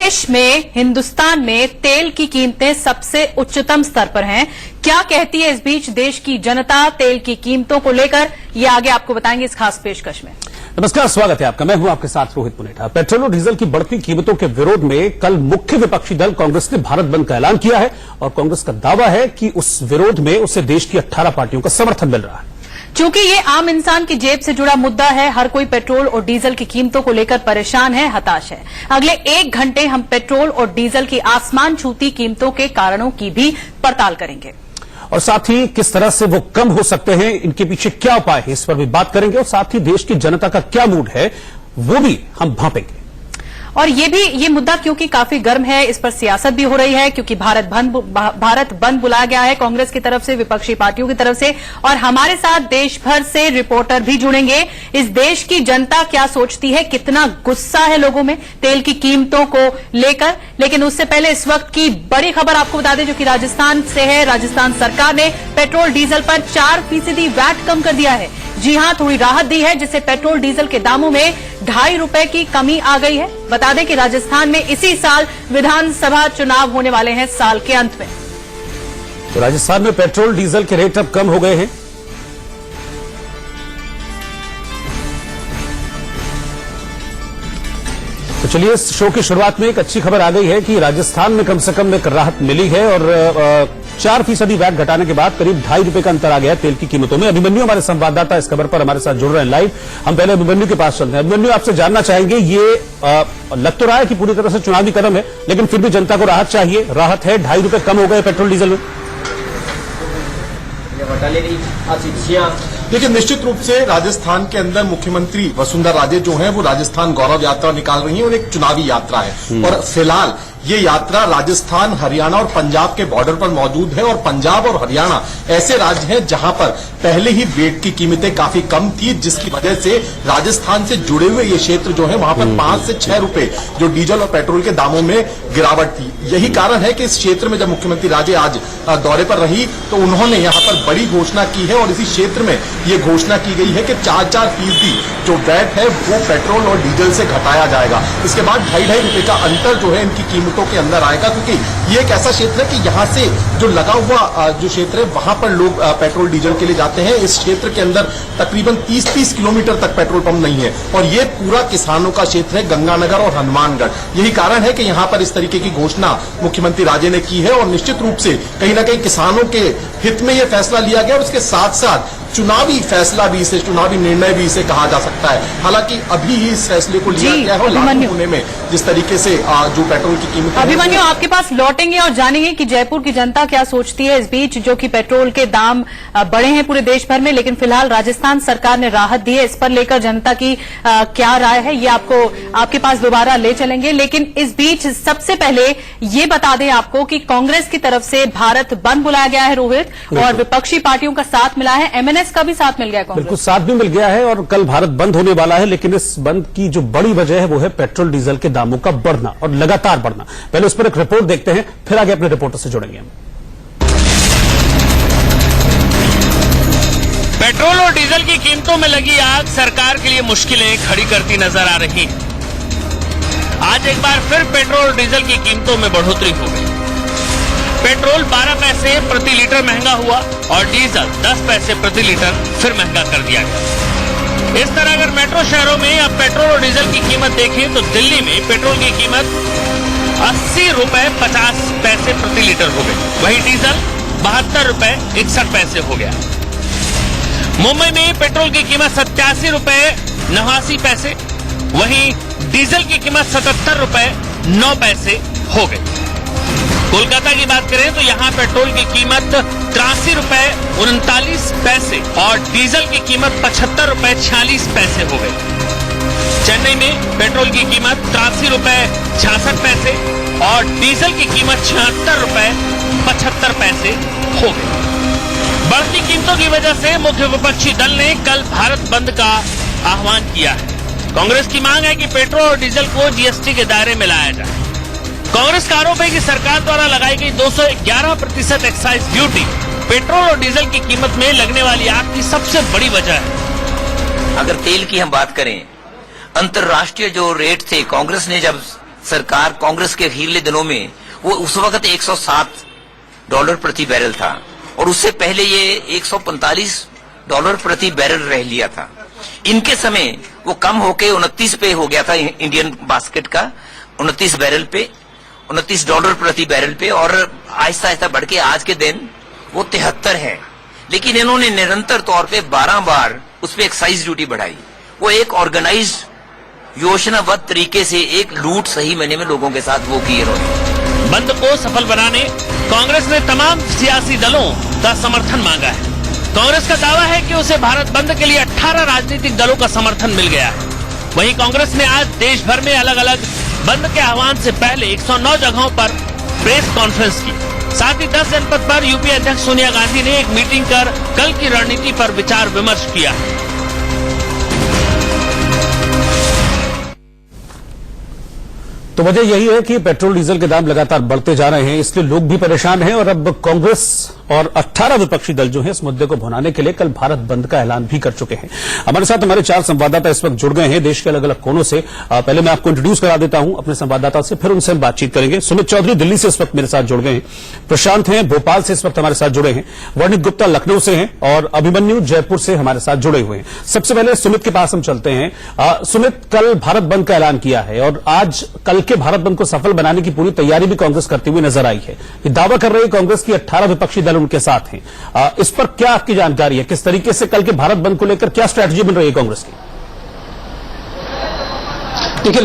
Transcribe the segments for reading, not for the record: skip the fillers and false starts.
देश में, हिंदुस्तान में तेल की कीमतें सबसे उच्चतम स्तर पर हैं। क्या कहती है इस बीच देश की जनता तेल की कीमतों को लेकर, ये आगे आपको बताएंगे इस खास पेशकश में। नमस्कार, स्वागत है आपका। मैं हूं आपके साथ रोहित पुनेठा। पेट्रोल और डीजल की बढ़ती कीमतों के विरोध में कल मुख्य विपक्षी दल कांग्रेस ने भारत बंद का ऐलान किया है और कांग्रेस का दावा है कि उस विरोध में उसे देश की 18 पार्टियों का समर्थन मिल रहा है। चूंकि ये आम इंसान की जेब से जुड़ा मुद्दा है, हर कोई पेट्रोल और डीजल की कीमतों को लेकर परेशान है, हताश है। अगले 1 घंटे हम पेट्रोल और डीजल की आसमान छूती कीमतों के कारणों की भी पड़ताल करेंगे और साथ ही किस तरह से वो कम हो सकते हैं, इनके पीछे क्या उपाय है, इस पर भी बात करेंगे। और साथ ही देश की जनता का क्या मूड है वो भी हम भांपेंगे। और ये मुद्दा क्योंकि काफी गर्म है, इस पर सियासत भी हो रही है, क्योंकि भारत बंद बुलाया गया है कांग्रेस की तरफ से, विपक्षी पार्टियों की तरफ से। और हमारे साथ देश भर से रिपोर्टर भी जुड़ेंगे। इस देश की जनता क्या सोचती है, कितना गुस्सा है लोगों में तेल की कीमतों को लेकर। लेकिन उससे पहले इस वक्त की बड़ी खबर आपको बता दें, जो कि राजस्थान से है। राजस्थान सरकार ने पेट्रोल डीजल पर 4% वैट कम कर दिया है। जी हां, थोड़ी राहत दी है, जिससे पेट्रोल डीजल के दामों में ₹2.5 की कमी आ गई है। बता दें कि राजस्थान में इसी साल विधानसभा चुनाव होने वाले हैं साल के अंत में। तो राजस्थान में पेट्रोल डीजल के रेट अब कम हो गए हैं। तो चलिए, इस शो की शुरुआत में एक अच्छी खबर आ गई है कि राजस्थान में कम से कम एक राहत मिली है और 4% वैट घटाने के बाद करीब ₹2.5 का अंतर आ गया तेल की कीमतों में। अभिमन्यु हमारे संवाददाता इस खबर पर हमारे साथ जुड़ रहे हैं लाइव। हम पहले अभिमन्यु के पास चलते हैं। अभिमन्यु, आपसे जानना चाहेंगे, ये लग तो रहा है कि पूरी तरह से चुनावी कदम है, लेकिन फिर भी जनता को राहत चाहिए। राहत है, ₹2.5 कम हो गए पेट्रोल डीजल में। देखिए, निश्चित रूप से राजस्थान के अंदर मुख्यमंत्री वसुंधरा राजे जो हैं वो राजस्थान गौरव यात्रा निकाल रही हैं और एक चुनावी यात्रा है। और फिलहाल ये यात्रा राजस्थान, हरियाणा और पंजाब के बॉर्डर पर मौजूद है। और पंजाब और हरियाणा ऐसे राज्य हैं जहां पर पहले ही वेट की कीमतें काफी कम थी, जिसकी वजह से राजस्थान से जुड़े हुए ये क्षेत्र जो है वहां पर 5 से 6 रुपए जो डीजल और पेट्रोल के दामों में गिरावट थी। यही कारण है कि इस क्षेत्र में जब मुख्यमंत्री राजे आज दौरे पर रही तो उन्होंने यहां पर बड़ी घोषणा की है। और इसी क्षेत्र में ये घोषणा की गई है कि 4% जो वैट है वो पेट्रोल और डीजल से घटाया जाएगा। इसके बाद ₹2.5 का अंतर जो है इनकी कीमतों के अंदर आएगा, क्योंकि ये एक ऐसा क्षेत्र है कि यहां से जो लगा हुआ जो क्षेत्र है वहां पर लोग पेट्रोल डीजल के लिए जाते हैं। इस क्षेत्र के अंदर तकरीबन 30 किलोमीटर तक पेट्रोल पंप नहीं है और ये पूरा किसानों का क्षेत्र है, गंगानगर और हनुमानगढ़। यही कारण है कि यहां पर इस तरीके की घोषणा मुख्यमंत्री राजे ने की है। और निश्चित रूप से कहीं ना कहीं किसानों के हित में यह फैसला लिया गया और उसके साथ साथ चुनावी फैसला भी इसे, चुनावी निर्णय भी इसे कहा जा सकता है। हालांकि अभी ही इस फैसले को लिया गया है और लागू होने में जिस तरीके से जो पेट्रोल की कीमत। अभिमन्यु, आपके पास लौटेंगे और जानेंगे कि जयपुर की जनता क्या सोचती है इस बीच, जो कि पेट्रोल के दाम बढ़े हैं पूरे देश भर में, लेकिन फिलहाल राजस्थान सरकार ने राहत दी है। इस पर लेकर जनता की क्या राय है, ये आपके पास दोबारा ले चलेंगे। लेकिन इस बीच सबसे पहले ये बता दें आपको कि कांग्रेस की तरफ से भारत बंद बुलाया गया है रोहित, और विपक्षी पार्टियों का साथ मिला है, एमएनएस का भी साथ मिल गया है। बिल्कुल, साथ भी मिल गया है और कल भारत बंद होने वाला है। लेकिन इस बंद की जो बड़ी वजह है वो है पेट्रोल डीजल के दामों का बढ़ना और लगातार बढ़ना। पहले उस पर एक रिपोर्ट देखते हैं, फिर आगे अपने रिपोर्टर से जुड़ेंगे हम। पेट्रोल और डीजल की कीमतों में लगी आग सरकार के लिए मुश्किलें खड़ी करती नजर आ रही है। आज एक बार फिर पेट्रोल और डीजल की कीमतों में बढ़ोतरी हो गई। पेट्रोल 12 पैसे प्रति लीटर महंगा हुआ और डीजल 10 पैसे प्रति लीटर फिर महंगा कर दिया गया। इस तरह अगर मेट्रो शहरों में अब पेट्रोल और डीजल की कीमत देखें तो दिल्ली में पेट्रोल की कीमत ₹80.50 प्रति लीटर हो गई, वहीं डीजल ₹72.61 हो गया। मुंबई में पेट्रोल की कीमत ₹87.89, वहीं डीजल की कीमत ₹77.09 हो गई। कोलकाता की बात करें तो यहां पेट्रोल की कीमत ₹83.39 और डीजल की कीमत ₹75.46 हो गई। चेन्नई में पेट्रोल की कीमत ₹83.66 और डीजल की कीमत ₹76.75 हो गई। बढ़ती कीमतों की वजह से मुख्य विपक्षी दल ने कल भारत बंद का आह्वान किया है। कांग्रेस की मांग है कि पेट्रोल और डीजल को जीएसटी के दायरे में लाया जाए। कांग्रेस का आरोप है कि सरकार द्वारा लगाई गई 211% एक्साइज ड्यूटी पेट्रोल और डीजल की कीमत में लगने वाली आग की सबसे बड़ी वजह है। अगर तेल की हम बात करें, अंतर्राष्ट्रीय जो रेट थे, कांग्रेस ने जब सरकार कांग्रेस के अखीरले दिनों में वो उस वक्त $107 प्रति बैरल था और उससे पहले ये $145 प्रति बैरल रह लिया था। इनके समय वो कम होके 29 पे हो गया था इंडियन बास्केट का, 29 बैरल पे, $29 प्रति बैरल पे, और आहिस्ता आहिस्ता बढ़ के आज के दिन वो 73 है। लेकिन इन्होंने निरंतर तौर पे 12 बार उस पर एक्साइज ड्यूटी बढ़ाई। वो एक ऑर्गेनाइज योजनाबद्ध तरीके से एक लूट सही महीने में लोगों के साथ वो की इन्होंने। बंद को सफल बनाने कांग्रेस ने तमाम सियासी दलों का समर्थन मांगा है। कांग्रेस का दावा है कि उसे भारत बंद के लिए 18 राजनीतिक दलों का समर्थन मिल गया है। वहीं कांग्रेस ने आज देश भर में अलग अलग बंद के आह्वान से पहले 109 जगहों पर प्रेस कॉन्फ्रेंस की। साथ ही 10 जनपद पर यूपीए अध्यक्ष सोनिया गांधी ने एक मीटिंग कर कल की रणनीति पर विचार विमर्श किया। तो वजह यही है कि पेट्रोल डीजल के दाम लगातार बढ़ते जा रहे हैं, इसलिए लोग भी परेशान हैं और अब कांग्रेस और 18 विपक्षी दल जो हैं इस मुद्दे को भुनाने के लिए कल भारत बंद का ऐलान भी कर चुके हैं। हमारे साथ हमारे 4 संवाददाता इस वक्त जुड़ गए हैं देश के अलग अलग कोनों से। पहले मैं आपको इंट्रोड्यूस करा देता हूं अपने संवाददाता से, फिर उनसे हम बातचीत करेंगे। सुमित चौधरी दिल्ली से इस वक्त मेरे साथ जुड़ गए हैं, प्रशांत हैं भोपाल से इस वक्त हमारे साथ जुड़े हैं, वर्णित गुप्ता लखनऊ से हैं और अभिमन्यु जयपुर से हमारे साथ जुड़े हुए हैं। सबसे पहले सुमित के पास हम चलते हैं। सुमित, कल भारत बंद का ऐलान किया है और आज कल के भारत बंद को सफल बनाने की पूरी तैयारी भी कांग्रेस करती हुई नजर आई है। ये दावा कर रही है कांग्रेस की 18 विपक्षी दल उनके साथ हैं। इस पर क्या आपकी जानकारी है? किस तरीके से कल के भारत बंद को लेकर क्या स्ट्रैटेजी बन रही है कांग्रेस की? देखिए,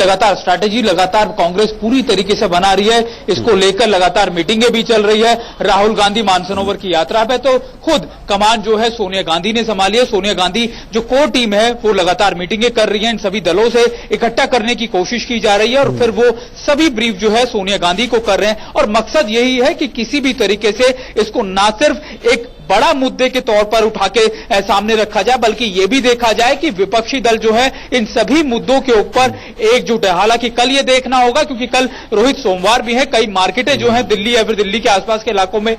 लगातार कांग्रेस पूरी तरीके से बना रही है। इसको लेकर लगातार मीटिंगें भी चल रही है। राहुल गांधी मानसरोवर की यात्रा पे तो खुद कमान जो है सोनिया गांधी ने संभाली है। सोनिया गांधी जो कोर टीम है वो लगातार मीटिंगें कर रही है, इन सभी दलों से इकट्ठा करने की कोशिश की जा रही है और फिर वो सभी ब्रीफ जो है सोनिया गांधी को कर रहे हैं। और मकसद यही है कि किसी भी तरीके से इसको ना सिर्फ एक बड़ा मुद्दे के तौर पर उठा के सामने रखा जाए, बल्कि ये भी देखा जाए कि विपक्षी दल जो है इन सभी मुद्दों के ऊपर एकजुट है। हालांकि कल ये देखना होगा क्योंकि कल रोहित सोमवार भी है, कई मार्केटें जो हैं दिल्ली या फिर दिल्ली के आसपास के इलाकों में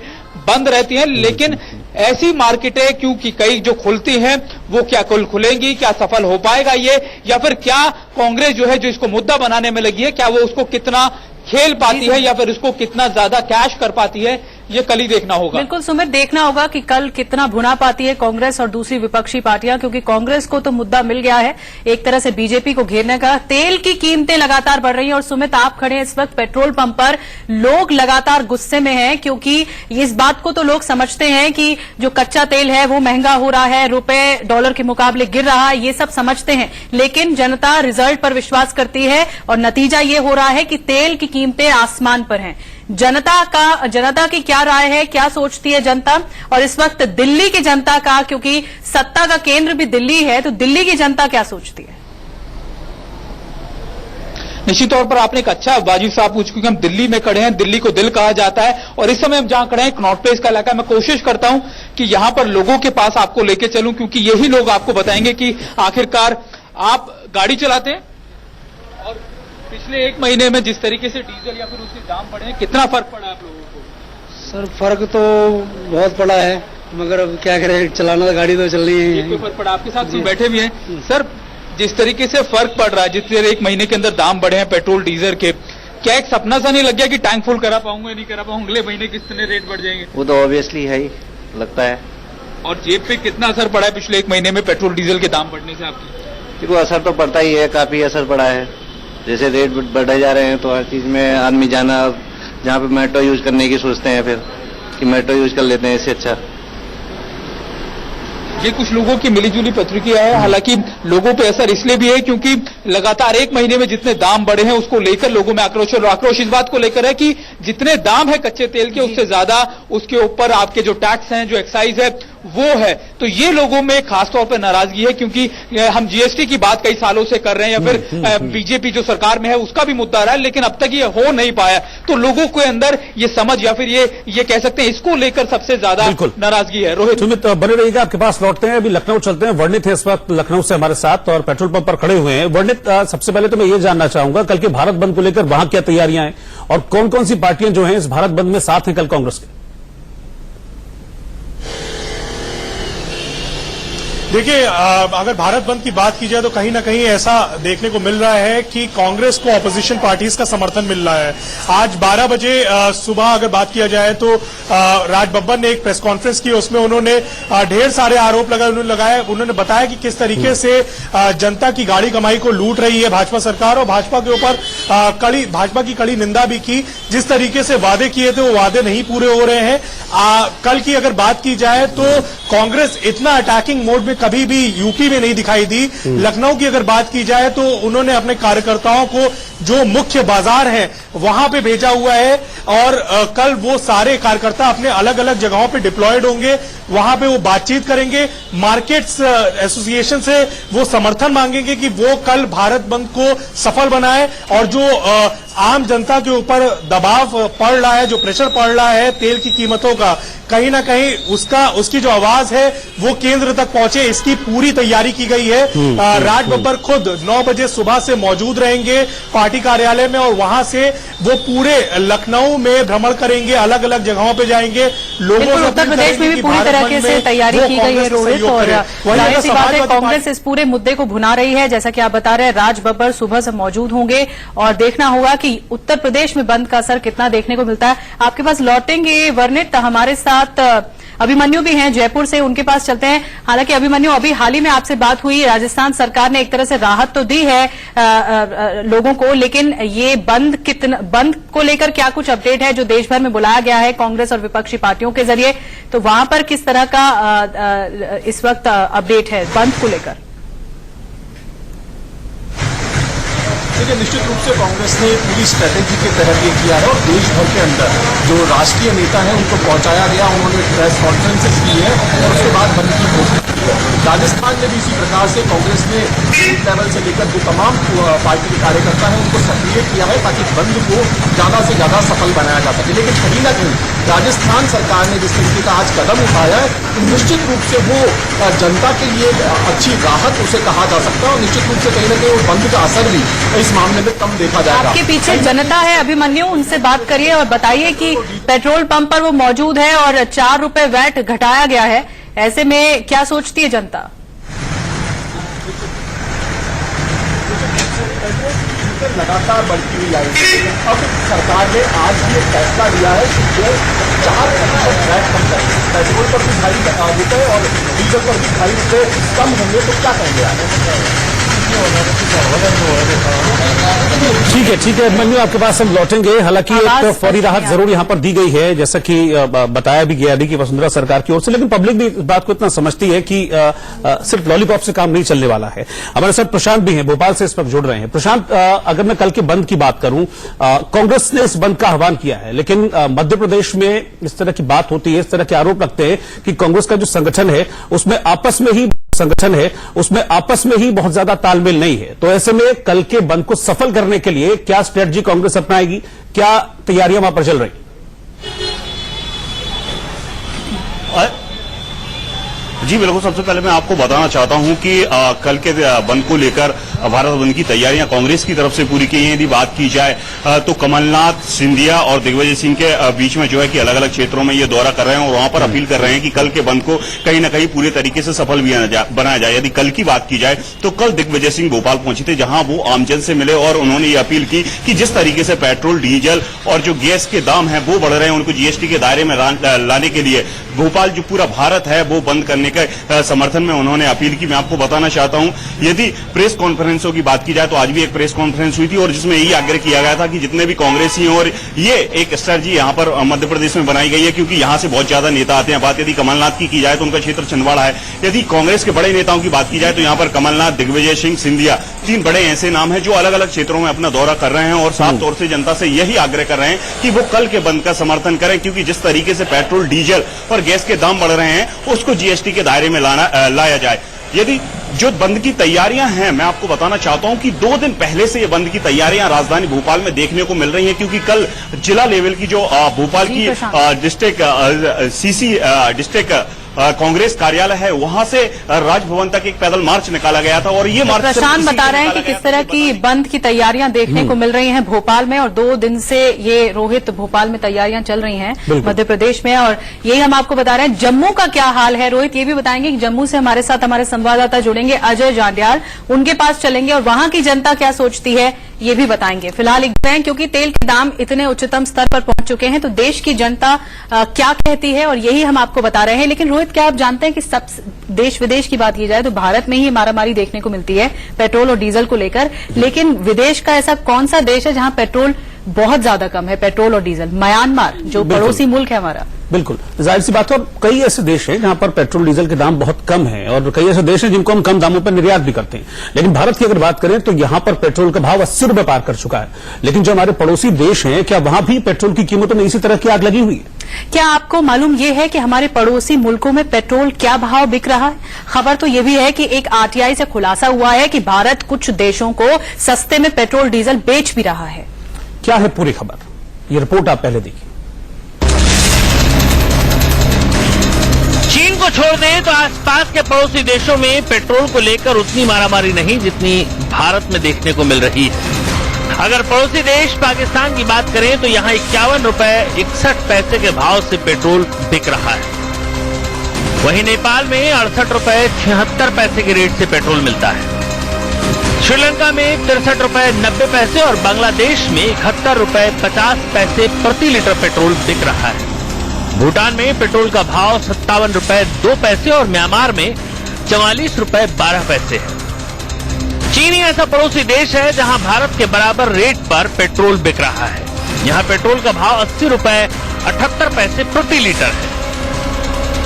बंद रहती हैं, लेकिन ऐसी मार्केटें क्योंकि कई जो खुलती हैं वो क्या कल खुलेंगी, क्या सफल हो पाएगा ये, या फिर क्या कांग्रेस जो है जो इसको मुद्दा बनाने में लगी है क्या वो उसको कितना खेल पाती है या फिर उसको कितना ज्यादा कैश कर पाती है, ये कल ही देखना होगा। बिल्कुल सुमित, देखना होगा कि कल कितना भुना पाती है कांग्रेस और दूसरी विपक्षी पार्टियां, क्योंकि कांग्रेस को तो मुद्दा मिल गया है एक तरह से बीजेपी को घेरने का। तेल की कीमतें लगातार बढ़ रही हैं और सुमित आप खड़े हैं इस वक्त पेट्रोल पंप पर, लोग लगातार गुस्से में हैं क्योंकि इस बात को तो लोग समझते हैं कि जो कच्चा तेल है वो महंगा हो रहा है, रुपए डॉलर के मुकाबले गिर रहा है, ये सब समझते हैं, लेकिन जनता रिजल्ट पर विश्वास करती है और नतीजा ये हो रहा है कि तेल की कीमतें आसमान पर हैं। जनता की क्या राय है, क्या सोचती है जनता? और इस वक्त दिल्ली की जनता का, क्योंकि सत्ता का केंद्र भी दिल्ली है, तो दिल्ली की जनता क्या सोचती है? निश्चित तौर पर आपने एक अच्छा वाजिब साहब पूछ, क्योंकि हम दिल्ली में खड़े हैं, दिल्ली को दिल कहा जाता है और इस समय हम जहां खड़े हैं कनॉट प्लेस का इलाका, मैं कोशिश करता हूं कि यहां पर लोगों के पास आपको लेके चलूं क्योंकि यही लोग आपको बताएंगे कि आखिरकार आप गाड़ी चलाते हैं और पिछले 1 महीने में जिस तरीके से डीजल या फिर उसके दाम बढ़े हैं, कितना फर्क पड़ा आप लोगों को? सर फर्क तो बहुत पड़ा है, मगर अब क्या करें, चलाना गाड़ी तो चल रही है। एक फर्क पड़ा, आपके साथ बैठे भी हैं सर। जिस तरीके से फर्क पड़ रहा है, जिस तरह 1 महीने के अंदर दाम बढ़े हैं पेट्रोल डीजल के, क्या एक सपना सा नहीं लग गया कि टैंक फुल करा पाऊंगा नहीं करा पाऊंगा, अगले महीने कितने रेट बढ़ जाएंगे? वो तो ऑब्वियसली है ही, लगता है। और जेब पे कितना असर पड़ा है पिछले 1 महीने में पेट्रोल डीजल के दाम बढ़ने से आपकी? देखो असर तो पड़ता ही है, काफी असर पड़ा है। जैसे रेट बढ़े जा रहे हैं तो हर चीज में आदमी जाना, जहाँ पे मेट्रो यूज करने की सोचते हैं फिर कि मेट्रो यूज कर लेते हैं, इससे अच्छा। ये कुछ लोगों की मिलीजुली प्रतिक्रिया है। हालांकि लोगों पे असर इसलिए भी है क्योंकि लगातार 1 महीने में जितने दाम बढ़े हैं उसको लेकर लोगों में आक्रोश, और आक्रोश इस बात को लेकर है कि जितने दाम है कच्चे तेल के उससे ज्यादा उसके ऊपर आपके जो टैक्स हैं, जो एक्साइज है वो है। तो ये लोगों में खासतौर पर नाराजगी है क्योंकि हम जीएसटी की बात कई सालों से कर रहे हैं या फिर बीजेपी जो सरकार में है उसका भी मुद्दा रहा है, लेकिन अब तक ये हो नहीं पाया। तो लोगों के अंदर ये समझ या फिर ये कह सकते हैं इसको लेकर सबसे ज्यादा नाराजगी है। रोहित सुमित बने रहिएगा, आपके पास लौटते हैं, अभी लखनऊ चलते हैं। वर्णित है इस वक्त लखनऊ से हमारे साथ और पेट्रोल पंप पर खड़े हुए हैं। वर्णित, सबसे पहले तो मैं ये जानना चाहूंगा कल के भारत बंद को लेकर वहां क्या तैयारियां हैं और कौन कौन सी पार्टियां जो हैं इस भारत बंद में साथ हैं कल कांग्रेस के? देखिए, अगर भारत बंद की बात की जाए तो कहीं ना कहीं ऐसा देखने को मिल रहा है कि कांग्रेस को ऑपोजिशन पार्टीज का समर्थन मिल रहा है। आज 12 बजे सुबह अगर बात किया जाए तो राज बब्बर ने एक प्रेस कॉन्फ्रेंस की, उसमें उन्होंने ढेर सारे आरोप उन्होंने बताया कि किस तरीके से जनता की गाड़ी कमाई को लूट रही है भाजपा सरकार, और भाजपा के ऊपर भाजपा की कड़ी निंदा भी की। जिस तरीके से वादे किए थे वो वादे नहीं पूरे हो रहे हैं। कल की अगर बात की जाए तो कांग्रेस इतना अटैकिंग मोड में कभी भी यूपी में नहीं दिखाई दी। लखनऊ की अगर बात की जाए तो उन्होंने अपने कार्यकर्ताओं को जो मुख्य बाजार है वहां पे भेजा हुआ है, और कल वो सारे कार्यकर्ता अपने अलग अलग जगहों पे डिप्लॉयड होंगे, वहां पे वो बातचीत करेंगे। मार्केट्स एसोसिएशन से वो समर्थन मांगेंगे कि वो कल भारत बंद को सफल बनाए, और जो आम जनता के ऊपर दबाव पड़ रहा है, जो प्रेशर पड़ रहा है तेल की कीमतों का, कहीं ना कहीं उसकी जो आवाज है वो केंद्र तक पहुंचे, इसकी पूरी तैयारी की गई है। राज बब्बर खुद 9 बजे सुबह से मौजूद रहेंगे पार्टी कार्यालय में, और वहां से वो पूरे लखनऊ में भ्रमण करेंगे, अलग अलग जगहों पे जाएंगे। लोगों से उत्तर प्रदेश में भी पूरी तरीके से तैयारी की गई है रोहित, और जाहिर सी बात है कांग्रेस इस पूरे मुद्दे को भुना रही है। जैसा कि आप बता रहे हैं, राज बब्बर सुबह से मौजूद होंगे और देखना होगा कि उत्तर प्रदेश में बंद का असर कितना देखने को मिलता है। आपके पास लौटेंगे वर्णित, हमारे साथ अभिमन्यु भी हैं जयपुर से, उनके पास चलते हैं। हालांकि अभिमन्यु, अभी हाल ही में आपसे बात हुई, राजस्थान सरकार ने एक तरह से राहत तो दी है लोगों को, लेकिन ये बंद को लेकर क्या कुछ अपडेट है जो देश भर में बुलाया गया है कांग्रेस और विपक्षी पार्टियों के जरिए, तो वहां पर किस तरह का इस वक्त अपडेट है बंद को लेकर? देखिए, निश्चित रूप से कांग्रेस ने पूरी स्ट्रेटेजी के तहत ये किया है, और देश भर के अंदर जो राष्ट्रीय नेता हैं उनको पहुंचाया गया, उन्होंने प्रेस कॉन्फ्रेंसेस की है और उसके बाद बंद की घोषणा की है। राजस्थान में भी इसी प्रकार से कांग्रेस ने बूथ लेवल से लेकर जो तमाम पार्टी के कार्यकर्ता हैं उनको सक्रिय किया है ताकि बंद को ज्यादा से ज्यादा सफल बनाया जा सके। लेकिन कहीं ना कहीं राजस्थान सरकार ने जिस तरीके का आज कदम उठाया है, निश्चित रूप से वो जनता के लिए अच्छी राहत उसे कहा जा सकता है, और निश्चित रूप से कहीं ना कहीं वो बंद का असर भी इस मामले में कम देखा जाएगा। आपके पीछे जनता है अभिमन्यु, उनसे बात करिए और बताइए कि पेट्रोल पंप पर वो मौजूद है और 4 रुपए वैट घटाया गया है, ऐसे में क्या सोचती है जनता? लगातार बढ़ती हुई आई है। अब सरकार ने आज ये फैसला लिया है कि वो 4% वैट कम करेंगे। पेट्रोल पर भी 2.5 रुपए और डीजल पर भी 2.5 रुपए कम होंगे, तो क्या कहेंगे आप? ठीक है अभिमन्यु, आपके पास हम लौटेंगे। हालांकि एक फौरी राहत जरूर यहां पर दी गई है, जैसा कि बताया भी गया कि वसुंधरा सरकार की ओर से, लेकिन पब्लिक भी इस बात को इतना समझती है कि सिर्फ लॉलीपॉप से काम नहीं चलने वाला है। हमारे साथ प्रशांत भी हैं, भोपाल से इस वक्त जुड़ रहे हैं। प्रशांत, अगर मैं कल के बंद की बात करूं, कांग्रेस ने इस बंद का आह्वान किया है, लेकिन मध्य प्रदेश में इस तरह की बात होती है, इस तरह के आरोप लगते हैं कि कांग्रेस का जो संगठन है उसमें आपस में ही बहुत ज्यादा तालमेल नहीं है। तो ऐसे में कल के बंद को सफल करने के लिए क्या स्ट्रेटजी कांग्रेस अपनाएगी, क्या तैयारियां वहां पर चल रही? जी बिल्कुल, सबसे पहले मैं आपको बताना चाहता हूं कि कल के बंद को लेकर भारत बंद की तैयारियां कांग्रेस की तरफ से पूरी की हैं। यदि बात की जाए तो कमलनाथ, सिंधिया और दिग्विजय सिंह के बीच में जो है कि अलग अलग क्षेत्रों में ये दौरा कर रहे हैं और वहां पर अपील कर रहे हैं कि कल के बंद को कहीं न कहीं पूरे तरीके से सफल भी बनाया जाए। यदि कल की बात की जाए तो कल दिग्विजय सिंह भोपाल पहुंचे थे, जहां वो आमजन से मिले और उन्होंने ये अपील की कि जिस तरीके से पेट्रोल, डीजल और जो गैस के दाम है वो बढ़ रहे हैं, उनको जीएसटी के दायरे में लाने के लिए भोपाल जो पूरा भारत है वो बंद करने के समर्थन में उन्होंने अपील की। मैं आपको बताना चाहता हूं, यदि प्रेस कॉन्फ्रेंसों की बात की जाए तो आज भी एक प्रेस कॉन्फ्रेंस हुई थी और जिसमें यही आग्रह किया गया था कि जितने भी कांग्रेसी और ये एक स्ट्रेटजी यहां पर मध्य प्रदेश में बनाई गई है, क्योंकि यहां से बहुत ज्यादा नेता आते हैं। बात यदि कमलनाथ की जाए तो उनका क्षेत्र छिंदवाड़ा है। यदि कांग्रेस के बड़े नेताओं की बात की जाए तो यहां पर कमलनाथ, दिग्विजय सिंह, सिंधिया, 3 बड़े ऐसे नाम हैं जो अलग अलग क्षेत्रों में अपना दौरा कर रहे हैं और साफ तौर से जनता से यही आग्रह कर रहे हैं कि वो कल के बंद का समर्थन करें, क्योंकि जिस तरीके से पेट्रोल, डीजल और गैस के दाम बढ़ रहे हैं उसको जीएसटी के दायरे में लाया जाए। यदि जो बंद की तैयारियां हैं, मैं आपको बताना चाहता हूं कि 2 दिन पहले से ये बंद की तैयारियां राजधानी भोपाल में देखने को मिल रही हैं, क्योंकि कल जिला लेवल की जो भोपाल की डिस्ट्रिक्ट कांग्रेस कार्यालय है वहां से राजभवन तक एक पैदल मार्च निकाला गया था और ये मार्च प्रशांत बता रहे हैं कि किस तरह की बंद की तैयारियां देखने को मिल रही हैं भोपाल में, और 2 दिन से ये रोहित भोपाल में तैयारियां चल रही हैं मध्य प्रदेश में, और यही हम आपको बता रहे हैं। जम्मू का क्या हाल है रोहित, ये भी बताएंगे कि जम्मू से हमारे साथ हमारे संवाददाता जुड़ेंगे अजय जांड्याल, उनके पास चलेंगे और वहां की जनता क्या सोचती है ये भी बताएंगे। फिलहाल एक बैंक, क्योंकि तेल के दाम इतने उच्चतम स्तर पर पहुंच चुके हैं तो देश की जनता क्या कहती है और यही हम आपको बता रहे हैं। लेकिन रोहित, क्या आप जानते हैं कि सब देश विदेश की बात की जाए तो भारत में ही मारामारी देखने को मिलती है पेट्रोल और डीजल को लेकर, लेकिन विदेश का ऐसा कौन सा देश है जहां पेट्रोल बहुत ज्यादा कम है, पेट्रोल और डीजल? म्यांमार, जो पड़ोसी मुल्क है हमारा। बिल्कुल, जाहिर सी बात है। और कई ऐसे देश हैं जहां पर पेट्रोल डीजल के दाम बहुत कम हैं और कई ऐसे देश हैं जिनको हम कम दामों पर निर्यात भी करते हैं। लेकिन भारत की अगर बात करें तो यहां पर पेट्रोल का भाव 80 रुपए पार कर चुका है। लेकिन जो हमारे पड़ोसी देश हैं, क्या वहां भी पेट्रोल की कीमतों में इसी तरह की आग लगी हुई है? क्या आपको मालूम ये है कि हमारे पड़ोसी मुल्कों में पेट्रोल क्या भाव बिक रहा है? खबर तो ये भी है कि एक आरटीआई से खुलासा हुआ है कि भारत कुछ देशों को सस्ते में पेट्रोल डीजल बेच भी रहा है। क्या है पूरी खबर, ये रिपोर्ट आप पहले देखिए। चीन को छोड़ दें तो आसपास के पड़ोसी देशों में पेट्रोल को लेकर उतनी मारामारी नहीं जितनी भारत में देखने को मिल रही है। अगर पड़ोसी देश पाकिस्तान की बात करें तो यहां 51 रुपए 61 पैसे के भाव से पेट्रोल बिक रहा है। वहीं नेपाल में 68 रुपए 76 पैसे के रेट से पेट्रोल मिलता है। श्रीलंका में 63 रुपए 90 पैसे और बांग्लादेश में 71 रुपए 50 पैसे प्रति लीटर पेट्रोल बिक रहा है। भूटान में पेट्रोल का भाव 57 रुपए 2 पैसे और म्यांमार में 44 रुपए 12 पैसे है। चीन ही ऐसा पड़ोसी देश है जहां भारत के बराबर रेट पर पेट्रोल बिक रहा है। यहां पेट्रोल का भाव 80 रुपए 78 पैसे प्रति लीटर है।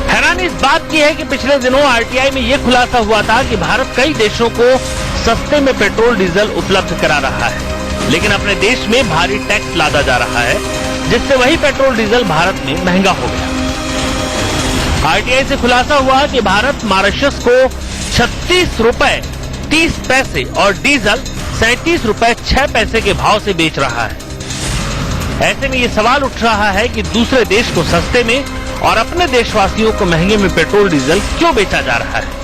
हैरानी इस बात की है कि पिछले दिनों आरटीआई में यह खुलासा हुआ था कि भारत कई देशों को सस्ते में पेट्रोल डीजल उपलब्ध करा रहा है, लेकिन अपने देश में भारी टैक्स लादा जा रहा है, जिससे वही पेट्रोल डीजल भारत में महंगा हो गया। आरटीआई से खुलासा हुआ कि भारत मॉरिशस को 36 रुपए 30 पैसे और डीजल 37 रुपए 6 पैसे के भाव से बेच रहा है। ऐसे में ये सवाल उठ रहा है कि दूसरे देश को सस्ते में और अपने देशवासियों को महंगे में पेट्रोल डीजल क्यों बेचा जा रहा है।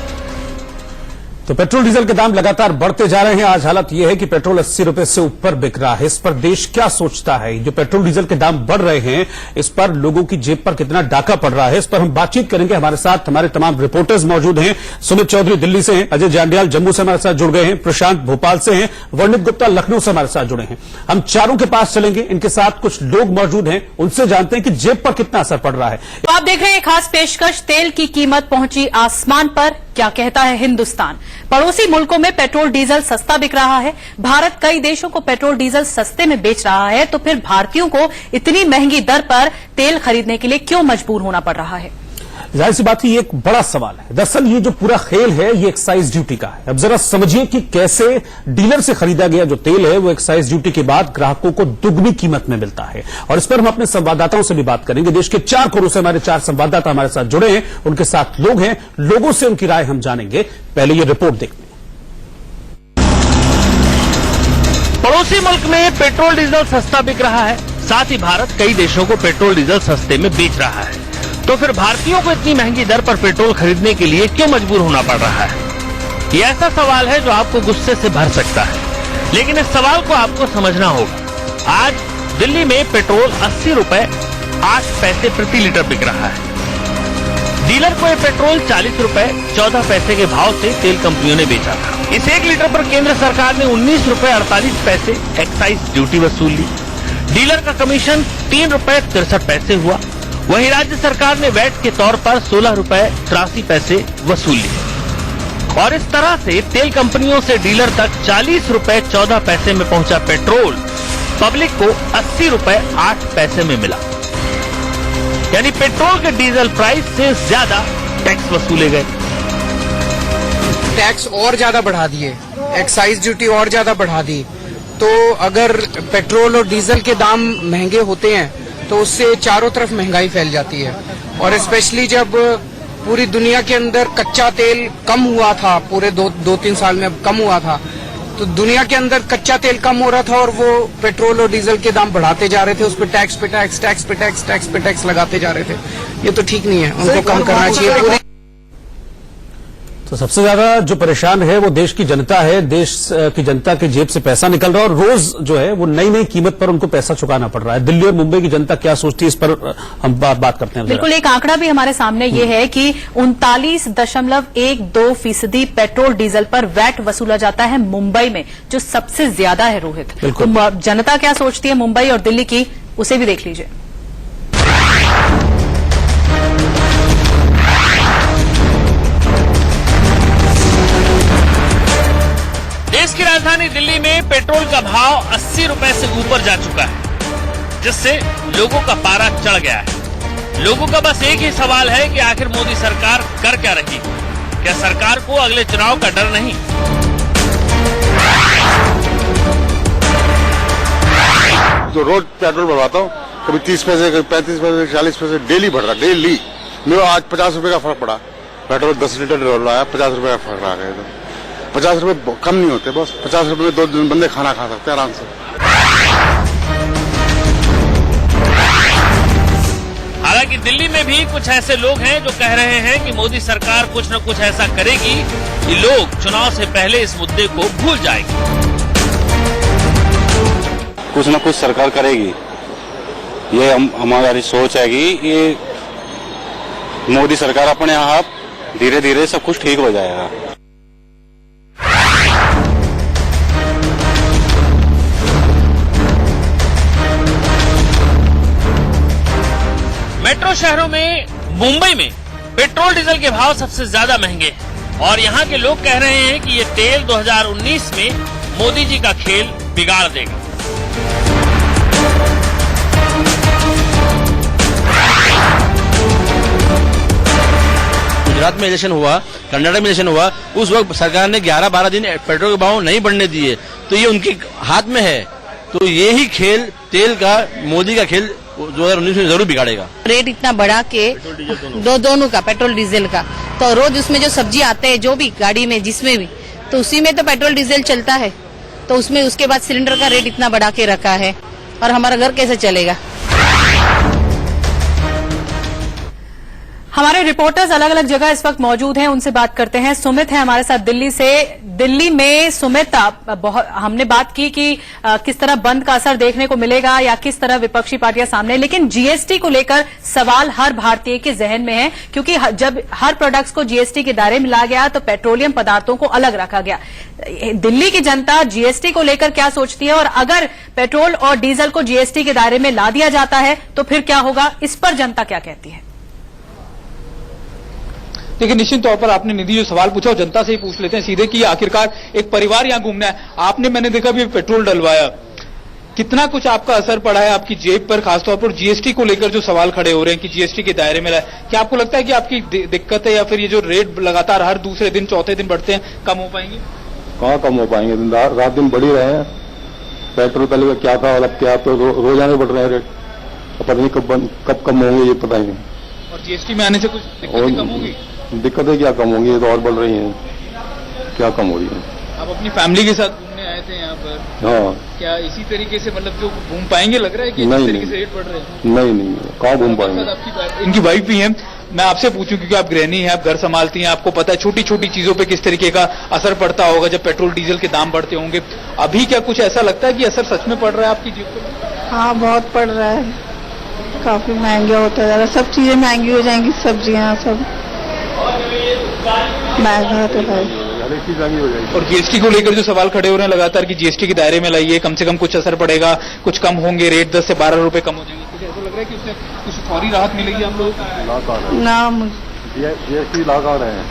तो पेट्रोल डीजल के दाम लगातार बढ़ते जा रहे हैं। आज हालत यह है कि पेट्रोल 80 रुपए से ऊपर बिक रहा है। इस पर देश क्या सोचता है? जो पेट्रोल डीजल के दाम बढ़ रहे हैं, इस पर लोगों की जेब पर कितना डाका पड़ रहा है, इस पर हम बातचीत करेंगे। हमारे साथ हमारे तमाम रिपोर्टर्स मौजूद हैं। सुमित चौधरी दिल्ली से हैं, अजय जांड्याल जम्मू से हमारे साथ जुड़ गए हैं, प्रशांत भोपाल से हैं, वर्णित गुप्ता लखनऊ से हमारे साथ जुड़े हैं। हम चारों के पास चलेंगे। इनके साथ कुछ लोग मौजूद हैं, उनसे जानते हैं कि जेब पर कितना असर पड़ रहा है। तो आप देख रहे हैं खास पेशकश, तेल की कीमत पहुंची आसमान पर, क्या कहता है हिंदुस्तान? पड़ोसी मुल्कों में पेट्रोल डीजल सस्ता बिक रहा है। भारत कई देशों को पेट्रोल डीजल सस्ते में बेच रहा है, तो फिर भारतीयों को इतनी महंगी दर पर तेल खरीदने के लिए क्यों मजबूर होना पड़ रहा है? जाहिर सी बात है, ये एक बड़ा सवाल है। दरअसल ये जो पूरा खेल है ये एक्साइज ड्यूटी का है। अब जरा समझिए कि कैसे डीलर से खरीदा गया जो तेल है वो एक्साइज ड्यूटी के बाद ग्राहकों को दुगनी कीमत में मिलता है। और इस पर हम अपने संवाददाताओं से भी बात करेंगे। देश के 4 कोनों से हमारे 4 संवाददाता हमारे साथ जुड़े हैं, उनके साथ लोग हैं, लोगों से उनकी राय हम जानेंगे। पहले ये रिपोर्ट देखते हैं। पड़ोसी मुल्क में पेट्रोल डीजल सस्ता बिक रहा है, साथ ही भारत कई देशों को पेट्रोल डीजल सस्ते में बेच रहा है, तो फिर भारतीयों को इतनी महंगी दर पर पेट्रोल खरीदने के लिए क्यों मजबूर होना पड़ रहा है? ये ऐसा सवाल है जो आपको गुस्से से भर सकता है, लेकिन इस सवाल को आपको समझना होगा। आज दिल्ली में पेट्रोल 80 रुपए 8 पैसे प्रति लीटर बिक रहा है। डीलर को ये पेट्रोल 40 रुपए 14 पैसे के भाव से तेल कंपनियों ने बेचा था। इस 1 लीटर पर केंद्र सरकार ने 19 रुपए 48 पैसे एक्साइज ड्यूटी वसूल ली। डीलर का कमीशन 3 रुपए 63 पैसे हुआ। वहीं राज्य सरकार ने वैट के तौर पर 16 रुपए 83 पैसे वसूल लिए। और इस तरह से तेल कंपनियों से डीलर तक 40 रुपए 14 पैसे में पहुंचा पेट्रोल पब्लिक को 80 रुपए 8 पैसे में मिला। यानी पेट्रोल के डीजल प्राइस से ज्यादा टैक्स वसूले गए। टैक्स और ज्यादा बढ़ा दिए, एक्साइज ड्यूटी और ज्यादा बढ़ा दी। तो अगर पेट्रोल और डीजल के दाम महंगे होते हैं तो उससे चारों तरफ महंगाई फैल जाती है। और स्पेशली जब पूरी दुनिया के अंदर कच्चा तेल कम हुआ था, पूरे 2-3 साल में कम हुआ था, तो दुनिया के अंदर कच्चा तेल कम हो रहा था और वो पेट्रोल और डीजल के दाम बढ़ाते जा रहे थे, उस पर टैक्स पे टैक्स, टैक्स पे टैक्स, टैक्स पे टैक्स लगाते जा रहे थे। ये तो ठीक नहीं है, उनको कम करना चाहिए। पूरी तो सबसे ज्यादा जो परेशान है वो देश की जनता है। देश की जनता की जेब से पैसा निकल रहा है और रोज जो है वो नई नई कीमत पर उनको पैसा चुकाना पड़ रहा है। दिल्ली और मुंबई की जनता क्या सोचती है, इस पर हम बात करते हैं। बिल्कुल, एक आंकड़ा भी हमारे सामने ये है कि 39.12% पेट्रोल डीजल पर वैट वसूला जाता है मुंबई में, जो सबसे ज्यादा है। रोहित, तो जनता क्या सोचती है मुंबई और दिल्ली की, उसे भी देख लीजिए। देश की राजधानी दिल्ली में पेट्रोल का भाव 80 रुपए से ऊपर जा चुका है, जिससे लोगों का पारा चढ़ गया है। लोगों का बस एक ही सवाल है कि आखिर मोदी सरकार कर क्या रही है? क्या सरकार को अगले चुनाव का डर नहीं? तो रोज पेट्रोल भरवाता हूँ, कभी 30 पैसे, कभी 35 पैसे, 40 पैसे डेली बढ़ रहा, डेली। मेरे आज 50 रुपए का फर्क पड़ा। पेट्रोल 10 लीटर डलवाया, 50 रुपए का फर्क आ गया। तो 50 रुपए कम नहीं होते, बस 50 रुपए में 2 बंदे खाना खा सकते हैं आराम से। हालांकि दिल्ली में भी कुछ ऐसे लोग हैं जो कह रहे हैं कि मोदी सरकार कुछ न कुछ ऐसा करेगी कि लोग चुनाव से पहले इस मुद्दे को भूल जाएंगे। कुछ न कुछ सरकार करेगी, ये हमारी सोच है कि ये मोदी सरकार अपने आप धीरे धीरे सब कुछ ठीक हो जाएगा। मेट्रो शहरों में मुंबई में पेट्रोल डीजल के भाव सबसे ज्यादा महंगे हैं और यहाँ के लोग कह रहे हैं कि ये तेल 2019 में मोदी जी का खेल बिगाड़ देगा। गुजरात में इलेक्शन हुआ, कर्नाटक में इलेक्शन हुआ, उस वक्त सरकार ने 11-12 दिन पेट्रोल के भाव नहीं बढ़ने दिए, तो ये उनके हाथ में है। तो ये ही खेल तेल का, मोदी का खेल 2019 में जरूर बिगाड़ेगा। रेट इतना बढ़ा के दोनों का, पेट्रोल डीजल का, तो रोज उसमें जो सब्जी आते हैं, जो भी गाड़ी में जिसमें भी, तो उसी में तो पेट्रोल डीजल चलता है, तो उसमें उसके बाद सिलेंडर का रेट इतना बढ़ा के रखा है और हमारा घर कैसे चलेगा। हमारे रिपोर्टर्स अलग अलग जगह इस वक्त मौजूद हैं, उनसे बात करते हैं। सुमित है हमारे साथ दिल्ली से। दिल्ली में सुमित, हमने बात की कि किस तरह बंद का असर देखने को मिलेगा या किस तरह विपक्षी पार्टियां सामने, लेकिन जीएसटी को लेकर सवाल हर भारतीय के जहन में है, क्योंकि जब हर प्रोडक्ट्स को जीएसटी के दायरे में लाया गया तो पेट्रोलियम पदार्थों को अलग रखा गया। दिल्ली की जनता जीएसटी को लेकर क्या सोचती है, और अगर पेट्रोल और डीजल को जीएसटी के दायरे में ला दिया जाता है तो फिर क्या होगा, इस पर जनता क्या कहती है? देखिए, निश्चित तौर पर आपने निधि जो सवाल पूछा वो जनता से ही पूछ लेते हैं सीधे कि आखिरकार एक परिवार यहाँ घूमना है, आपने, मैंने देखा भी पेट्रोल डलवाया, कितना कुछ आपका असर पड़ा है आपकी जेब पर, खासतौर पर जीएसटी को लेकर जो सवाल खड़े हो रहे हैं कि जीएसटी के दायरे में लाए, क्या आपको लगता है कि आपकी दिक्कत है या फिर ये जो रेट लगातार हर दूसरे दिन चौथे दिन बढ़ते हैं, कम हो पाएंगे? कहाँ कम हो पाएंगे, रात दिन बढ़ ही रहे हैं। पेट्रोल पहले क्या था और अब क्या, तो रोजाना बढ़ रहे हैं रेट, पता नहीं कब कम होंगे, ये पता ही नहीं। और जीएसटी में आने से कुछ दिक्कतें कम होगी? दिक्कतें क्या कम होंगी, ये तो और बढ़ रही हैं। क्या कम हो रही है? आप अपनी फैमिली के साथ घूमने आए थे यहाँ पर, हाँ, क्या इसी तरीके से मतलब जो घूम पाएंगे, लग रहा है कि इस तरीके से रेट बढ़ रहे हैं? नहीं, कहाँ घूम पाएंगे। इनकी वाइफ भी है, मैं आपसे पूछूं क्योंकि आप गृहिणी हैं, आप घर संभालती हैं, आपको पता है छोटी छोटी चीजों पे किस तरीके का असर पड़ता होगा जब पेट्रोल डीजल के दाम बढ़ते होंगे। अभी क्या कुछ ऐसा लगता है कि असर सच में पड़ रहा है आपकी जेब पर? हाँ, बहुत पड़ रहा है, काफी महंगे होता जा रहा है, सब चीजें महंगी हो जाएंगी, सब्जियां सब महंगा तो है। और जीएसटी को लेकर जो सवाल खड़े हो रहे हैं लगातार कि जीएसटी के दायरे में लाइए, कम से कम कुछ असर पड़ेगा, कुछ कम होंगे, रेट 10 से 12 रुपए कम हो जाएंगे, कुछ ऐसा लग रहा है कि उससे कुछ फौरी राहत मिलेगी आप लोगों को? ना, जीएसटी लगा रहे हैं,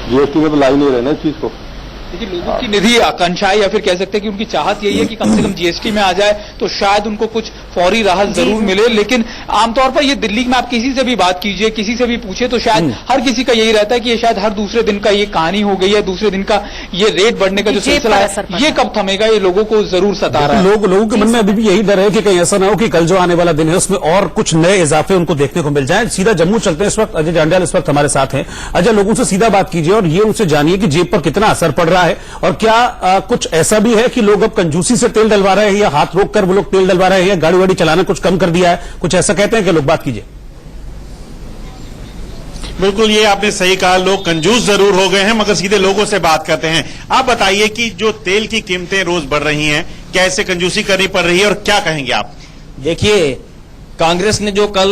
जीएसटी में तो ला ही नहीं रहे ना इस चीज को। देखिए, लोगों की निधि आकांक्षाएं या फिर कह सकते हैं कि उनकी चाहत यही है कि कम से कम जीएसटी में आ जाए तो शायद उनको कुछ फौरी राहत जरूर मिले, लेकिन आमतौर पर ये दिल्ली में आप किसी से भी बात कीजिए, किसी से भी पूछे तो शायद हर किसी का यही रहता है कि ये शायद हर दूसरे दिन का ये कहानी हो गई है, दूसरे दिन का ये रेट बढ़ने का जो सिलसिला है ये कब थमेगा, ये लोगों को जरूर सता रहा है। लोगों के मन में अभी भी यही डर है कि कहीं ऐसा ना हो कि कल जो आने वाला दिन है उसमें और कुछ नए इजाफे उनको देखने को मिल जाए। सीधा जम्मू चलते हैं, इस वक्त अजय जांडियाल इस वक्त हमारे साथ हैं। अजय, लोगों से सीधा बात कीजिए और ये उनसे जानिए कि जेब पर कितना असर पड़ रहा है? और क्या कुछ ऐसा भी है कि लोग अब कंजूसी से तेल डलवा रहे हैं, या हाथ रोक कर वो लोग तेल डलवा रहे हैं, या गाड़ी वाड़ी चलाना कुछ कम कर दिया है? कुछ ऐसा कहते हैं कि लोग? बात कीजिए। बिल्कुल, ये आपने सही कहा, लोग कंजूस जरूर हो गए हैं, मगर सीधे लोगों से बात करते हैं। आप बताइए कि जो तेल की कीमतें रोज बढ़ रही हैं, कैसे कंजूसी करनी पड़ रही है और क्या कहेंगे आप? देखिए, कांग्रेस ने जो कल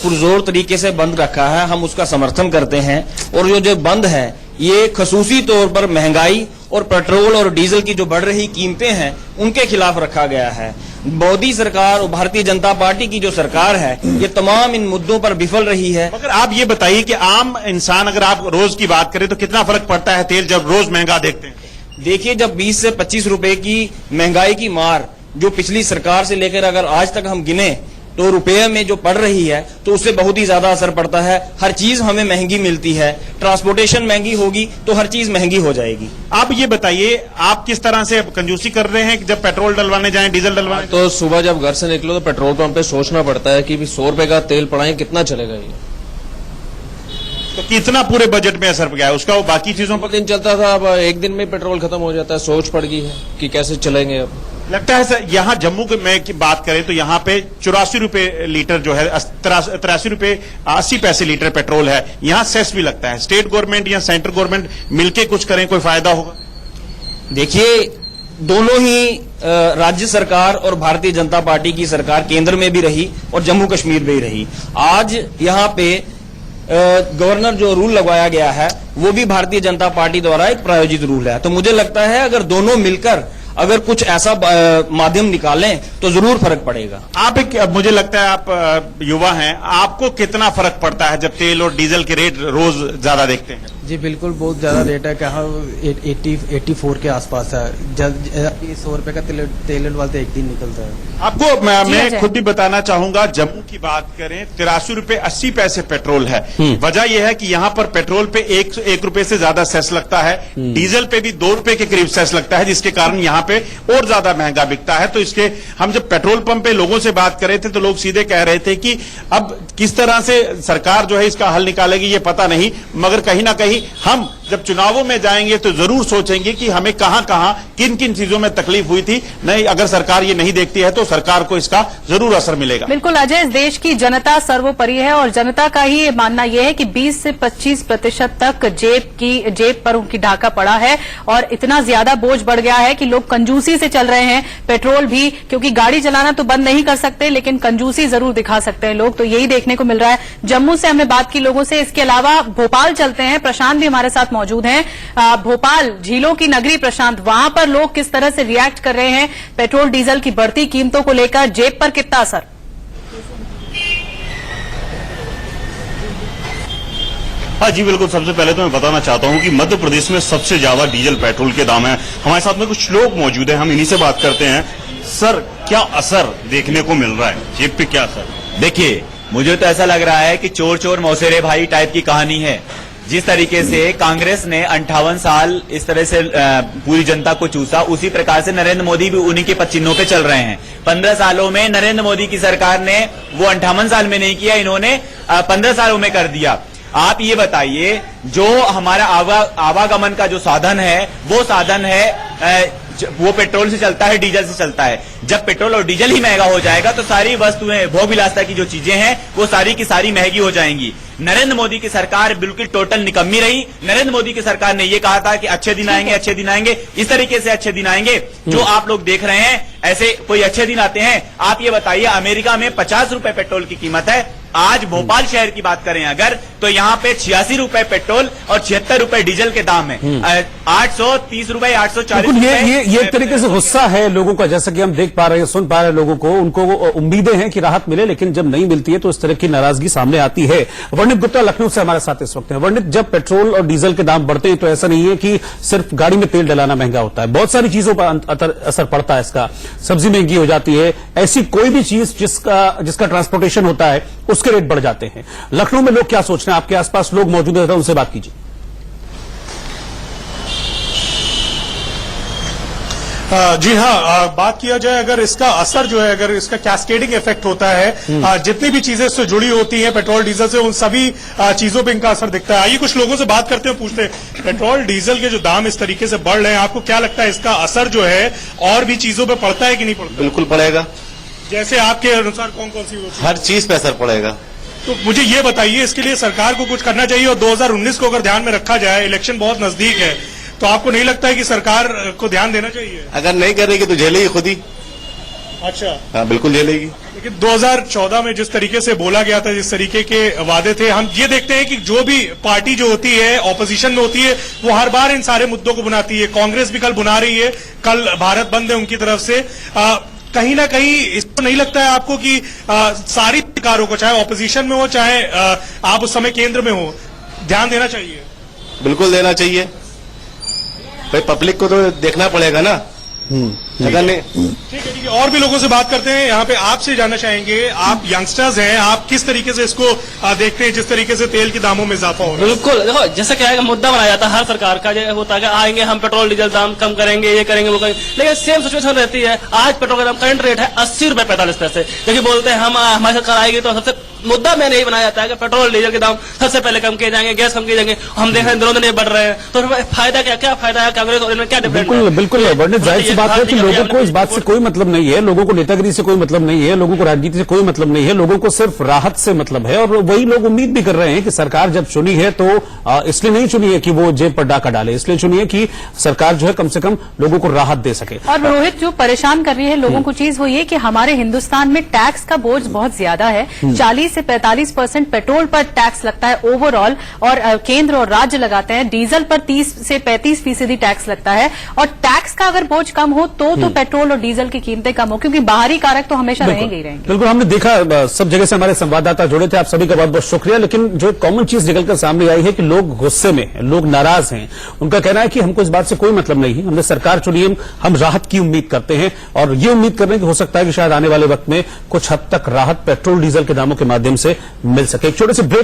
पुरजोर तरीके से बंद रखा है, हम उसका समर्थन करते हैं। और जो बंद है, ये खसूसी तौर पर महंगाई और पेट्रोल और डीजल की जो बढ़ रही कीमतें हैं, उनके खिलाफ रखा गया है। मोदी सरकार और भारतीय जनता पार्टी की जो सरकार है, ये तमाम इन मुद्दों पर विफल रही है। मगर आप ये बताइए कि आम इंसान, अगर आप रोज की बात करें तो कितना फर्क पड़ता है तेल जब रोज महंगा देखते हैं? देखिए, जब 20 से 25 रुपए की महंगाई की मार जो पिछली सरकार से लेकर अगर आज तक हम गिने तो रुपये में जो पड़ रही है, तो उससे बहुत ही ज्यादा असर पड़ता है। हर चीज हमें महंगी मिलती है, ट्रांसपोर्टेशन महंगी होगी तो हर चीज महंगी हो जाएगी। आप ये बताइए, आप किस तरह से कंजूसी कर रहे हैं कि जब पेट्रोल डलवाने जाएं, डीजल डलवाने? तो सुबह जब घर से निकलो तो पेट्रोल पंप पे सोचना पड़ता है कि 100 रुपए का तेल पड़ाएं, कितना चलेगा ये? तो कितना पूरे बजट में असर गया है उसका? वो बाकी चीजों पर दिन चलता था, अब एक दिन में पेट्रोल खत्म हो जाता है। सोच पड़ गई है कि कैसे चलेंगे अब। लगता है सर, यहाँ जम्मू में की बात करें तो यहाँ पे 84 रुपए लीटर जो है, 83 रुपए 80 पैसे लीटर पेट्रोल है। यहाँ सेस भी लगता है। स्टेट गवर्नमेंट या सेंट्रल गवर्नमेंट मिलके कुछ करें, कोई फायदा होगा? देखिए, दोनों ही राज्य सरकार और भारतीय जनता पार्टी की सरकार केंद्र में भी रही और जम्मू कश्मीर में भी रही। आज यहाँ पे गवर्नर जो रूल लगवाया गया है, वो भी भारतीय जनता पार्टी द्वारा एक प्रायोजित रूल है। तो मुझे लगता है अगर दोनों मिलकर अगर कुछ ऐसा माध्यम निकालें तो जरूर फर्क पड़ेगा। मुझे लगता है आप युवा हैं, आपको कितना फर्क पड़ता है जब तेल और डीजल के रेट रोज ज्यादा देखते हैं? जी बिल्कुल, बहुत ज्यादा रेट है। कहाँ 84 के आसपास है। 100 रुपए का तेल वाले एक दिन निकलता है। आपको मैं खुद भी बताना चाहूंगा, जम्मू की बात करें 83 रुपए 80 पैसे पेट्रोल है। वजह यह है कि यहाँ पर पेट्रोल पे 1 रुपए से ज्यादा सेस लगता है, डीजल पे भी 2 रुपए के करीब सेस लगता है, जिसके कारण यहाँ पे और ज्यादा महंगा बिकता है। तो इसके हम जब पेट्रोल पंप पे लोगों से बात कर रहे थे तो लोग सीधे कह रहे थे कि अब किस तरह से सरकार जो है इसका हल निकालेगी ये पता नहीं, मगर कहीं ना कहीं हम जब चुनावों में जाएंगे तो जरूर सोचेंगे कि हमें कहां कहां किन किन चीजों में तकलीफ हुई थी। नहीं, अगर सरकार ये नहीं देखती है तो सरकार को इसका जरूर असर मिलेगा। बिल्कुल अजय, इस देश की जनता सर्वोपरि है और जनता का ही मानना यह है कि 20 से 25% तक जेब पर उनकी ढाका पड़ा है और इतना ज्यादा बोझ बढ़ गया है कि लोग कंजूसी से चल रहे हैं। पेट्रोल भी, क्योंकि गाड़ी चलाना तो बंद नहीं कर सकते लेकिन कंजूसी जरूर दिखा सकते हैं लोग, तो यही देखने को मिल रहा है। जम्मू से हमने बात की लोगों से। इसके अलावा भोपाल चलते हैं, प्रशांत भी हमारे साथ मौजूद हैं। भोपाल झीलों की नगरी प्रशांत, वहां पर लोग किस तरह से रिएक्ट कर रहे हैं पेट्रोल डीजल की बढ़ती कीमतों को लेकर? जेब पर कितना असर? हाँ जी बिल्कुल, सबसे पहले तो मैं बताना चाहता हूं कि मध्य प्रदेश में सबसे ज्यादा डीजल पेट्रोल के दाम है। हमारे साथ में कुछ लोग मौजूद हैं, हम इन्हीं से बात करते हैं। सर, क्या असर देखने को मिल रहा है, जेब पे क्या असर? देखिए, मुझे तो ऐसा लग रहा है कि चोर चोर मौसेरे भाई टाइप की कहानी है। जिस तरीके से कांग्रेस ने 58 साल इस तरह से पूरी जनता को चूसा, उसी प्रकार से नरेंद्र मोदी भी उन्हीं के पचिन्हों पे चल रहे हैं। 15 सालों में नरेंद्र मोदी की सरकार ने वो 58 साल में नहीं किया, इन्होंने 15 सालों में कर दिया। आप ये बताइए, जो हमारा आवागमन का जो साधन है, वो साधन है वो पेट्रोल से चलता है, डीजल से चलता है। जब पेट्रोल और डीजल ही महंगा हो जाएगा तो सारी वस्तुएं, भोग विलासिता की जो चीजें हैं, वो सारी की सारी महंगी हो जाएंगी। नरेंद्र मोदी की सरकार बिल्कुल टोटल निकम्मी रही। नरेंद्र मोदी की सरकार ने ये कहा था कि अच्छे दिन आएंगे, अच्छे दिन आएंगे, इस तरीके से अच्छे दिन आएंगे जो आप लोग देख रहे हैं, ऐसे कोई अच्छे दिन आते हैं? आप ये बताइए, अमेरिका में 50 रुपए पेट्रोल की कीमत है। आज भोपाल शहर की बात करें अगर, तो यहाँ पे 86 रुपए पेट्रोल और 76 रुपए डीजल के दाम है। 830 रुपए, 840 रुपए। ये एक तरीके से गुस्सा है लोगों का, जैसा कि हम देख पा रहे हैं, सुन पा रहे हैं लोगों को। उनको उम्मीदें हैं कि राहत मिले, लेकिन जब नहीं मिलती है तो इस तरह की नाराजगी सामने आती है। वर्णित गुप्ता लखनऊ से हमारे साथ इस वक्त हैं। वर्णित, जब पेट्रोल और डीजल के दाम बढ़ते हैं तो ऐसा नहीं है कि सिर्फ गाड़ी में तेल डलाना महंगा होता है, बहुत सारी चीजों पर असर पड़ता है इसका। सब्जी महंगी हो जाती है, ऐसी कोई भी चीज जिसका ट्रांसपोर्टेशन होता है उसके रेट बढ़ जाते हैं। लखनऊ में लोग क्या सोच रहे हैं? आपके आसपास लोग मौजूद हैं, उनसे बात कीजिए। जी हाँ, बात किया जाए अगर इसका असर जो है, अगर इसका कैस्केडिंग इफेक्ट होता है, जितनी भी चीजें इससे जुड़ी होती हैं पेट्रोल डीजल से, उन सभी चीजों पे इनका असर दिखता है। आइए कुछ लोगों से बात करते हैं, पूछते हैं पेट्रोल डीजल के जो दाम इस तरीके से बढ़ रहे हैं, आपको क्या लगता है इसका असर जो है और भी चीजों पे पड़ता है कि नहीं पड़ता? बिल्कुल पड़ेगा। जैसे आपके अनुसार कौन कौन सी? हर चीज पे असर पड़ेगा। तो मुझे ये बताइए, इसके लिए सरकार को कुछ करना चाहिए, और 2019 को अगर ध्यान में रखा जाए, इलेक्शन बहुत नजदीक है, तो आपको नहीं लगता है कि सरकार को ध्यान देना चाहिए? अगर नहीं करेगी तो झेलेगी खुद ही। अच्छा। हाँ, बिल्कुल झेलेगी। लेकिन 2014 में जिस तरीके से बोला गया था, जिस तरीके के वादे थे, हम ये देखते हैं कि जो भी पार्टी जो होती है ऑपोजिशन में होती है, वो हर बार इन सारे मुद्दों को बुनाती है। कांग्रेस भी कल बुना रही है, कल भारत बंद है उनकी तरफ से। कहीं ना कहीं इसको नहीं लगता है आपको कि सारी सरकारों को, चाहे ऑपोजिशन में हो चाहे आप उस समय केंद्र में हो, ध्यान देना चाहिए? बिल्कुल देना चाहिए भाई, पब्लिक को तो देखना पड़ेगा ना। अगर नहीं, ठीक है। और भी लोगों से बात करते हैं। यहाँ पे आपसे जानना चाहेंगे, आप यंगस्टर्स हैं, आप किस तरीके से इसको देखते हैं, जिस तरीके से तेल के दामों में इजाफा हो रहा है? बिल्कुल, देखो जैसे क्या है, मुद्दा बनाया जाता है हर सरकार का, जो होता है कि आएंगे हम पेट्रोल डीजल दाम कम करेंगे, ये करेंगे वो करेंगे, लेकिन सेम सिचुएशन रहती है। आज पेट्रोल का दाम करंट रेट है 80 रुपए 45 पैसे, क्योंकि बोलते हैं हम हमारी सरकार आएगी तो सबसे मुद्दा में नहीं बनाया जाता है कि पेट्रोल डीजल के दाम सबसे पहले कम किए जाएंगे, गैस कम किए जाएंगे। हम देख रहे हैं दिनों दिन ये बढ़ रहे हैं, तो फायदा क्या फायदा है कांग्रेस और इनमें क्या डिफरेंस? बिल्कुल वरना जाहिर सी बात है कि लोगों को इस बात से कोई मतलब नहीं है, लोगों को नेतागिरी से कोई मतलब नहीं है, लोगों को राजनीति से कोई मतलब नहीं है, लोगों को सिर्फ राहत से मतलब है। और वही लोग उम्मीद भी कर रहे हैं कि सरकार जब चुनी है तो इसलिए नहीं चुनी है कि वो जेब पर डाका डाले, इसलिए चुनी है कि सरकार जो है कम से कम लोगों को राहत दे सके। और रोहित, जो परेशान कर रही है लोगों को चीज वो ये कि हमारे हिंदुस्तान में टैक्स का बोझ बहुत ज्यादा है। 40 से 45% पेट्रोल पर टैक्स लगता है ओवरऑल, और केंद्र और राज्य लगाते हैं। डीजल पर 30 से 35% टैक्स लगता है। और टैक्स का अगर बोझ कम हो तो पेट्रोल और डीजल की कीमतें कम हो, क्योंकि बाहरी कारक तो हमेशा रहेंगे ही रहेंगे। बिल्कुल, हमने देखा, सब जगह से हमारे संवाददाता जुड़े थे, आप सभी का बहुत बहुत शुक्रिया। लेकिन जो एक कॉमन चीज निकलकर सामने आई है कि लोग गुस्से में हैं, लोग नाराज हैं। उनका कहना है कि हमको इस बात से कोई मतलब नहीं है, हमने सरकार चुनी है, हम राहत की उम्मीद करते हैं, और ये उम्मीद कर रहे हैं कि हो सकता है कि शायद आने वाले वक्त में कुछ हद तक राहत पेट्रोल डीजल के दामों के माध्यम से मिल सके। एक छोटे से ब्रेक